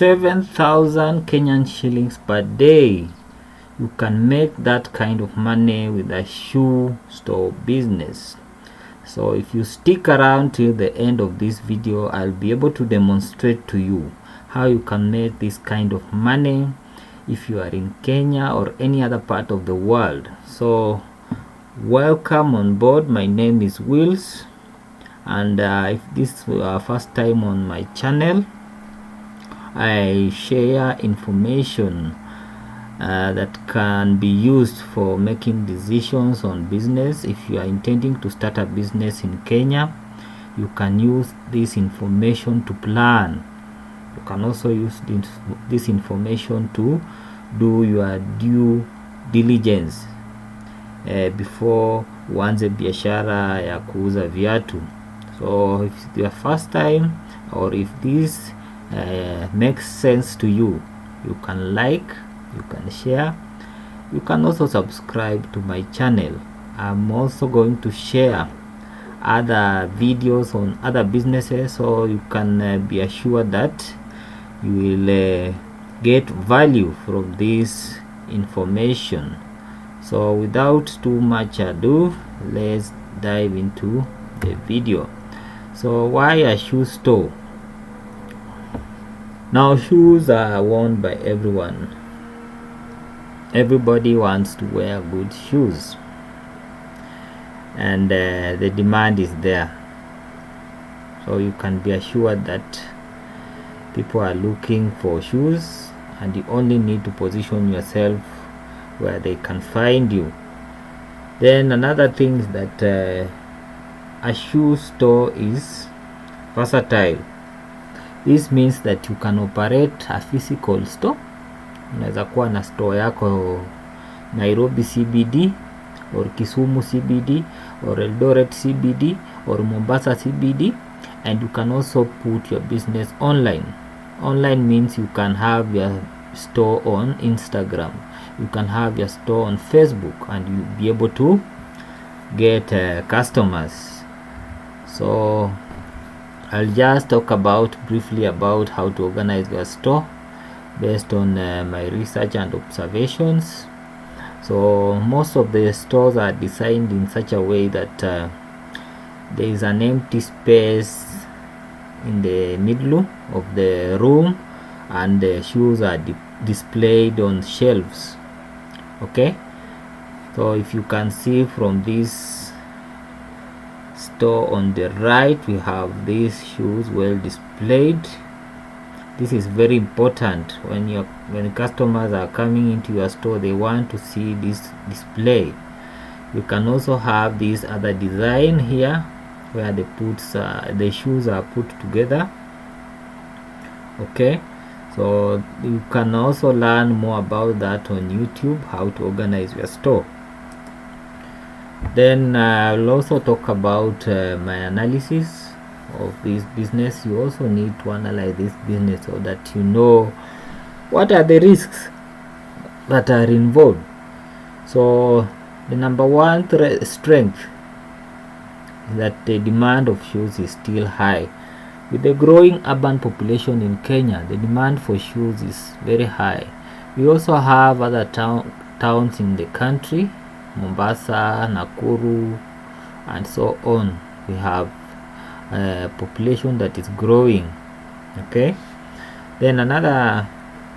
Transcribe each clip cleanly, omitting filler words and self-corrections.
7,000 Kenyan shillings per day. You can make that kind of money with a shoe store business. So if you stick around till the end of this video, I'll be able to demonstrate to you how you can make this kind of money if you are in Kenya or any other part of the world. So welcome on board. My name is Wills, and if this is your first time on my channel, I share information that can be used for making decisions on business. If you are intending to start a business in Kenya, you can use this information to plan. You can also use this information to do your due diligence before uanze biashara ya kuuza viatu. So if it's your first time, or if this makes sense to you, you can like, you can share, you can also subscribe to my channel. I'm also going to share other videos on other businesses, so you can be assured that you will get value from this information. So without too much ado, let's dive into the video. So why a shoe store? Now, shoes are worn by everyone. Everybody wants to wear good shoes, and the demand is there. So you can be assured that people are looking for shoes, and you only need to position yourself where they can find you. Then another thing is that a shoe store is versatile. This means that you can operate a physical store. Unaweza kuwa na store yako Nairobi CBD, or Kisumu CBD, or Eldoret CBD, or Mombasa CBD, and you can also put your business online. Online means you can have your store on Instagram, you can have your store on Facebook, and you'll be able to get customers. So I'll just talk briefly about how to organize your store based on my research and observations. So most of the stores are designed in such a way that there is an empty space in the middle of the room, and the shoes are displayed on shelves. Okay, so if you can see from this store on the right, we have these shoes well displayed. This is very important. When customers are coming into your store, they want to see this display. You can also have this other design here where the shoes are put together. Okay, so you can also learn more about that on YouTube, how to organize your store. Then I'll also talk about my analysis of this business. You also need to analyze this business so that you know what are the risks that are involved. So the number one strength is that the demand of shoes is still high. With the growing urban population in Kenya, the demand for shoes is very high. We also have other towns in the country, Mombasa, Nakuru, and so on. We have population that is growing. Okay, then another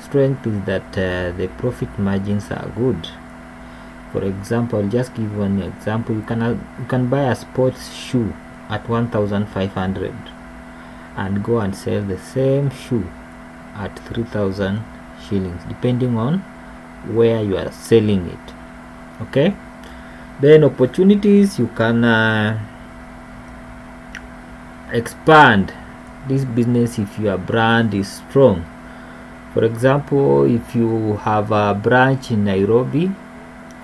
strength is that the profit margins are good. For example, I'll just give one example. You can buy a sports shoe at 1,500 and go and sell the same shoe at 3,000 shillings, depending on where you are selling it. Okay, then opportunities, you can expand this business if your brand is strong. For example, if you have a branch in Nairobi,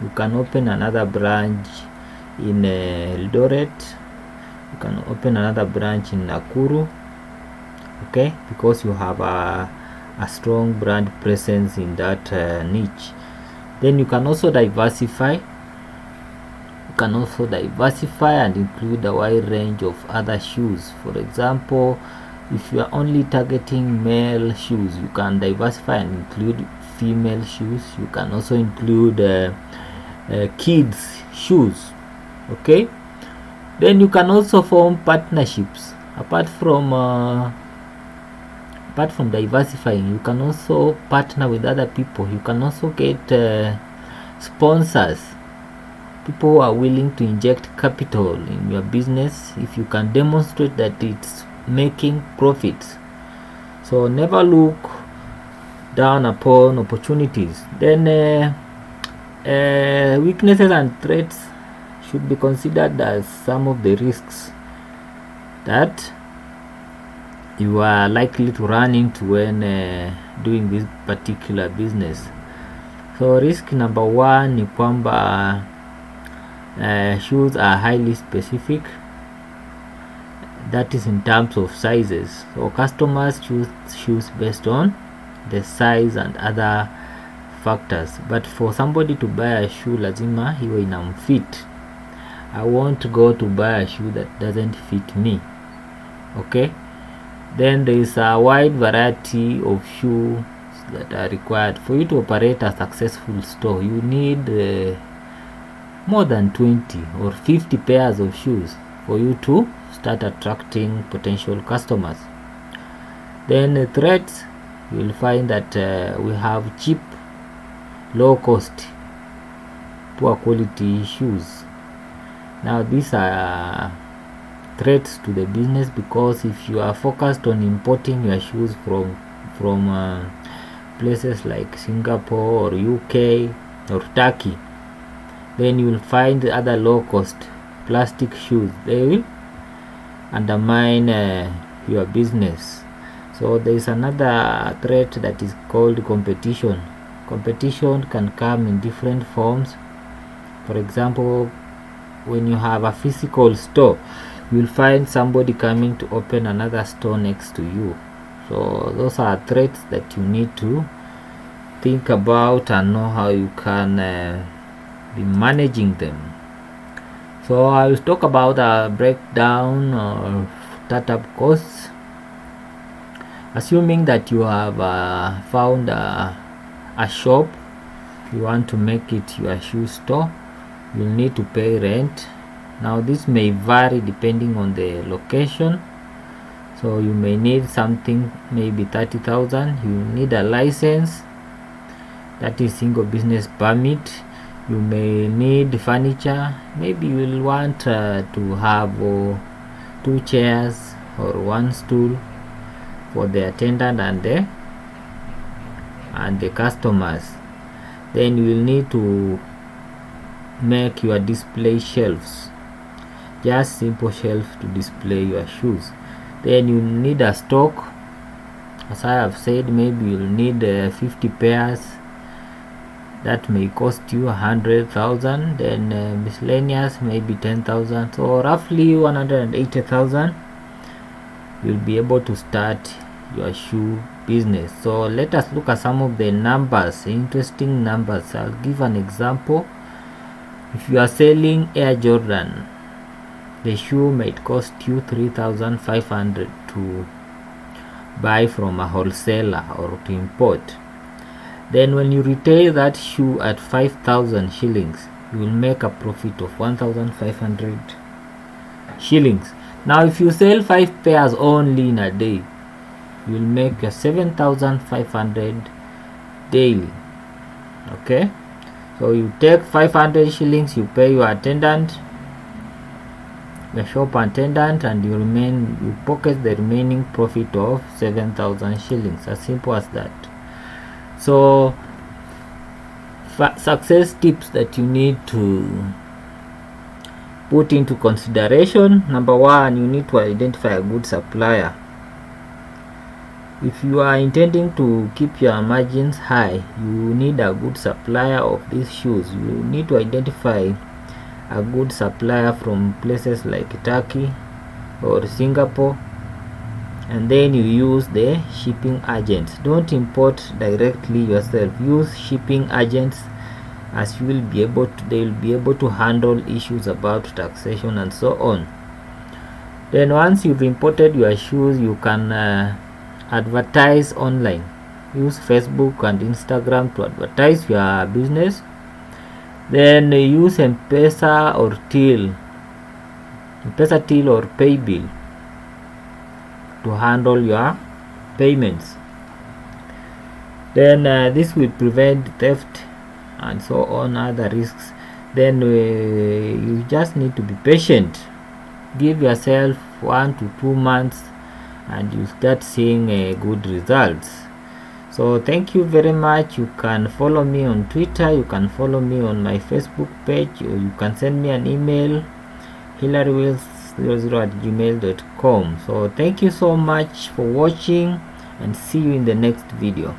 you can open another branch in Eldoret, you can open another branch in Nakuru. Okay, because you have a strong brand presence in that niche. Then you can also diversify. And include a wide range of other shoes. For example, If you are only targeting male shoes, you can diversify and include female shoes. You can also include kids shoes. Okay, then you can also form partnerships. Apart from diversifying, you can also partner with other people. You can also get sponsors, people who are willing to inject capital in your business if you can demonstrate that it's making profits. So never look down upon opportunities. Then weaknesses and threats should be considered as some of the risks that you are likely to run into when doing this particular business. So risk number one ni kwamba shoes are highly specific, that is in terms of sizes. So customers choose shoes based on the size and other factors, but for somebody to buy a shoe lazima iwe inamfit. I won't go to buy a shoe that doesn't fit me. Okay, then there is a wide variety of shoes that are required for you to operate a successful store. You need more than 20 or 50 pairs of shoes for you to start attracting potential customers. Then threats, you will find that we have cheap, low cost, poor quality shoes. Now these are threats to the business, because if you are focused on importing your shoes from places like Singapore or UK or Turkey, then you will find other low cost plastic shoes. They will undermine your business. So there is another threat that is called competition. Competition can come in different forms. For example, when you have a physical store, you will find somebody coming to open another store next to you. So those are threats that you need to think about and know how you can be managing them. So I will talk about a breakdown of startup costs. Assuming that you have found a shop, you want to make it your shoe store, you'll need to pay rent. Now this may vary depending on the location. So you may need something maybe 30,000. You need a license, that is single business permit. You may need furniture. Maybe you will want to have 2 chairs or 1 stool for the attendant and the customers. Then you will need to make your display shelves, just simple shelves to display your shoes. Then you need a stock. As I have said, maybe you'll need 50 pairs. That may cost you 100,000. Then miscellaneous maybe 10,000. So roughly 180,000. You'll be able to start your shoe business. So let us look at some of the numbers, interesting numbers. I'll give an example. If you are selling Air Jordan, the shoe might cost you 3,500 to buy from a wholesaler or to import. Then when you retail that shoe at 5,000 shillings, you will make a profit of 1,500 shillings. Now if you sell 5 pairs only in a day, you will make 7,500 daily. Okay, so you take 500 shillings, you pay your attendant, the shop attendant, and you pocket the remaining profit of 7,000 shillings. As simple as that. So success tips that you need to put into consideration. Number one, you need to identify a good supplier. If you are intending to keep your margins high, you need a good supplier of these shoes. You need to identify a good supplier from places like Turkey or Singapore, and then you use the shipping agents. Don't import directly yourself. Use shipping agents, as they will be able to handle issues about taxation and so on. Then once you've imported your shoes, you can advertise online. Use Facebook and Instagram to advertise your business. Then use M-Pesa or Till or Paybill to handle your payments. Then this will prevent theft and so on, other risks. Then you just need to be patient. Give yourself 1 to 2 months and you start seeing good results. So thank you very much. You can follow me on Twitter, you can follow me on my Facebook page, or you can send me an email, hillarywills00@gmail.com. So thank you so much for watching and see you in the next video.